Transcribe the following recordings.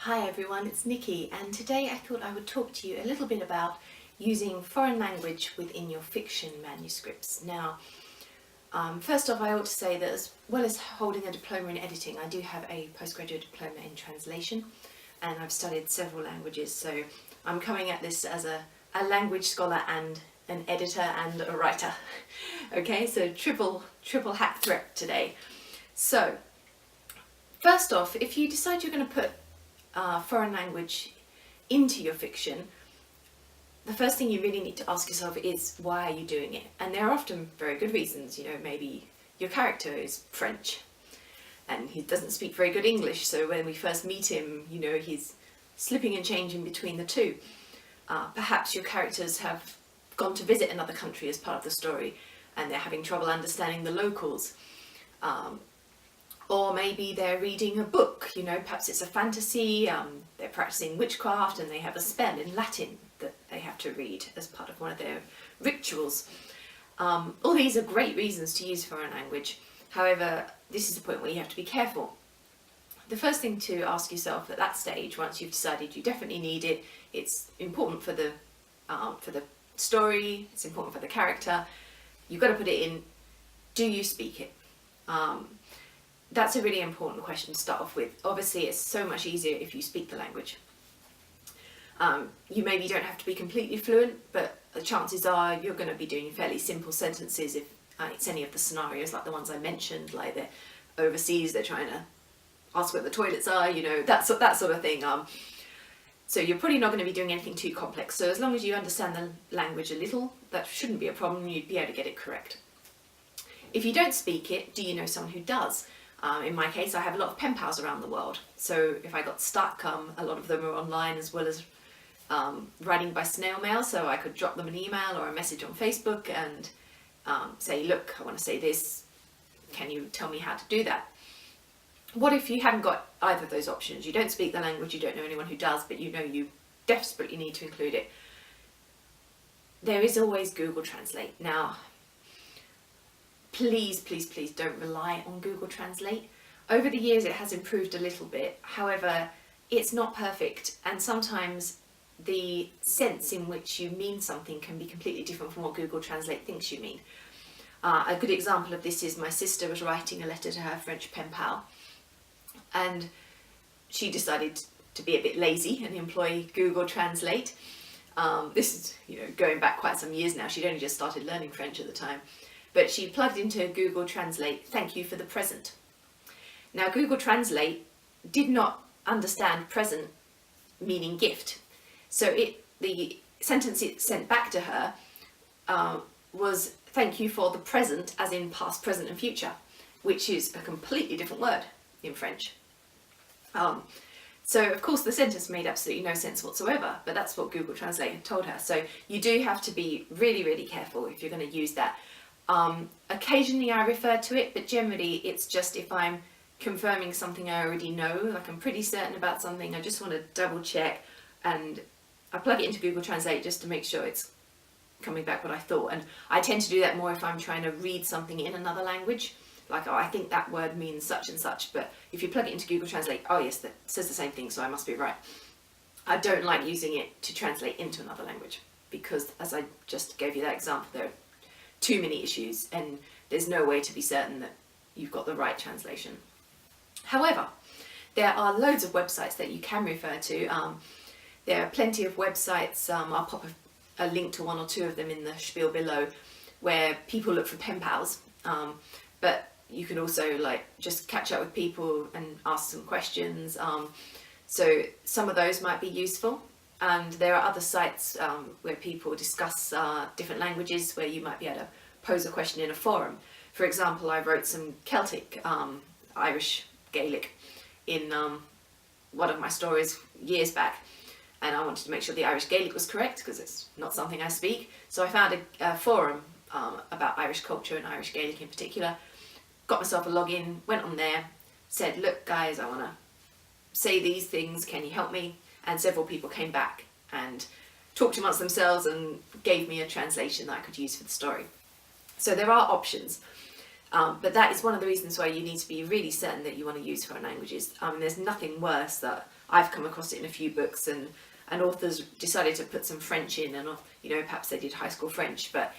Hi everyone, it's Nicki, and today I thought I would talk to you a little bit about using foreign language within your fiction manuscripts. Now, first off, I ought to say that as well as holding a diploma in editing, I do have a postgraduate diploma in translation, and I've studied several languages, so I'm coming at this as a language scholar and an editor and a writer. Okay, so triple hack threat today. So, first off, if you decide you're going to put foreign language into your fiction, the first thing you really need to ask yourself is, why are you doing it? And there are often very good reasons. You know, maybe your character is French and he doesn't speak very good English, so when we first meet him, you know, he's slipping and changing between the two. Perhaps your characters have gone to visit another country as part of the story and they're having trouble understanding the locals. Or maybe they're reading a book, you know, perhaps it's a fantasy, they're practicing witchcraft and they have a spell in Latin that they have to read as part of one of their rituals. All these are great reasons to use foreign language. However, this is the point where you have to be careful. The first thing to ask yourself at that stage, once you've decided you definitely need it, it's important for the story, it's important for the character, you've got to put it in, do you speak it? That's a really important question to start off with. Obviously, it's so much easier if you speak the language. You maybe don't have to be completely fluent, but the chances are you're going to be doing fairly simple sentences if it's any of the scenarios like the ones I mentioned, like they're overseas, they're trying to ask where the toilets are, you know, that sort of thing. So you're probably not going to be doing anything too complex. So as long as you understand the language a little, that shouldn't be a problem. You'd be able to get it correct. If you don't speak it, do you know someone who does? In my case, I have a lot of pen pals around the world. So if I got stuck, a lot of them are online, as well as writing by snail mail. So I could drop them an email or a message on Facebook and say, look, I want to say this. Can you tell me how to do that? What if you haven't got either of those options? You don't speak the language, you don't know anyone who does, but you know you desperately need to include it. There is always Google Translate. Now, please don't rely on Google Translate. Over the years it has improved a little bit, however it's not perfect, and sometimes the sense in which you mean something can be completely different from what Google Translate thinks you mean. A good example of this is my sister was writing a letter to her French pen pal, and she decided to be a bit lazy and employ Google Translate. This is, you know, going back quite some years now. She'd only just started learning French at the time. But she plugged into Google Translate, "Thank you for the present." Now, Google Translate did not understand present meaning gift. So the sentence it sent back to her was "thank you for the present," as in past, present and future, which is a completely different word in French. So of course the sentence made absolutely no sense whatsoever, but that's what Google Translate had told her. So you do have to be really careful if you're going to use that. Occasionally I refer to it, but generally it's just if I'm confirming something I already know, like I'm pretty certain about something, I just want to double check, and I plug it into Google Translate just to make sure it's coming back what I thought. And I tend to do that more if I'm trying to read something in another language, like, oh, I think that word means such and such, but if you plug it into Google Translate, oh yes, that says the same thing, so I must be right. I don't like using it to translate into another language, because as I just gave you that example, there are too many issues and there's no way to be certain that you've got the right translation. However, there are loads of websites that you can refer to. There are plenty of websites, I'll pop a link to one or two of them in the spiel below, where people look for pen pals, but you can also like just catch up with people and ask some questions. So some of those might be useful. And there are other sites where people discuss different languages, where you might be able to pose a question in a forum. For example, I wrote some Celtic, Irish Gaelic in one of my stories years back, and I wanted to make sure the Irish Gaelic was correct because it's not something I speak. So I found a forum about Irish culture and Irish Gaelic in particular, got myself a login, went on there, said, look guys, I want to say these things, can you help me? And several people came back and talked amongst themselves and gave me a translation that I could use for the story. So there are options, but that is one of the reasons why you need to be really certain that you want to use foreign languages. There's nothing worse that I've come across it in a few books, and authors decided to put some French in, and you know, perhaps they did high school French, but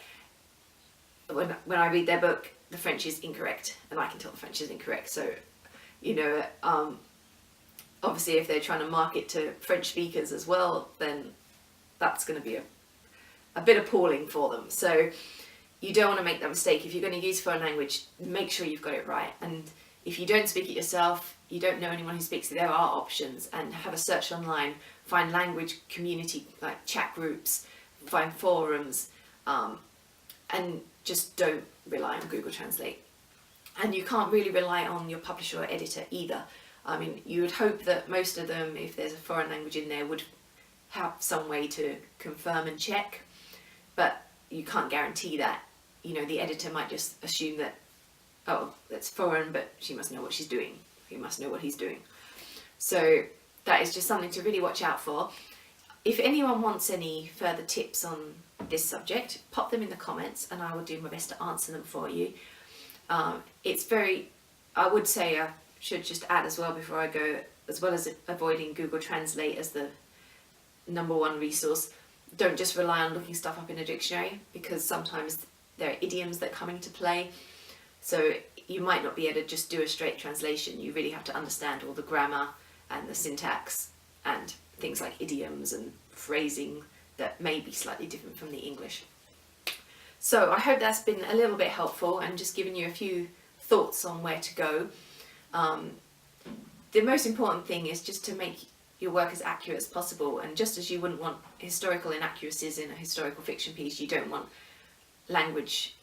when I read their book, the French is incorrect, and I can tell the French is incorrect. So, you know, obviously if they're trying to market to French speakers as well, then that's going to be a bit appalling for them. So you don't want to make that mistake. If you're going to use foreign language, make sure you've got it right. And if you don't speak it yourself, you don't know anyone who speaks it, there are options, and have a search online, find language community, like chat groups, find forums, and just don't rely on Google Translate. And you can't really rely on your publisher or editor either. I mean, you would hope that most of them, if there's a foreign language in there, would have some way to confirm and check, but you can't guarantee that. You know, the editor might just assume that, oh, that's foreign, but she must know what she's doing. He must know what he's doing. So that is just something to really watch out for. If anyone wants any further tips on this subject, pop them in the comments and I will do my best to answer them for you. It's very, I would say, I should just add as well before I go, as well as avoiding Google Translate as the #1 resource, don't just rely on looking stuff up in a dictionary, because sometimes there are idioms that come into play. So you might not be able to just do a straight translation. You really have to understand all the grammar and the syntax and things like idioms and phrasing that may be slightly different from the English. So I hope that's been a little bit helpful and just given you a few thoughts on where to go. The most important thing is just to make your work as accurate as possible, and just as you wouldn't want historical inaccuracies in a historical fiction piece, you don't want language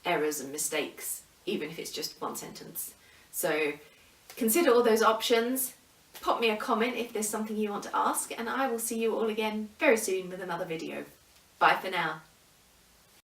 errors and mistakes, even if it's just one sentence. So consider all those options. Pop me a comment if there's something you want to ask, and I will see you all again very soon with another video. Bye for now.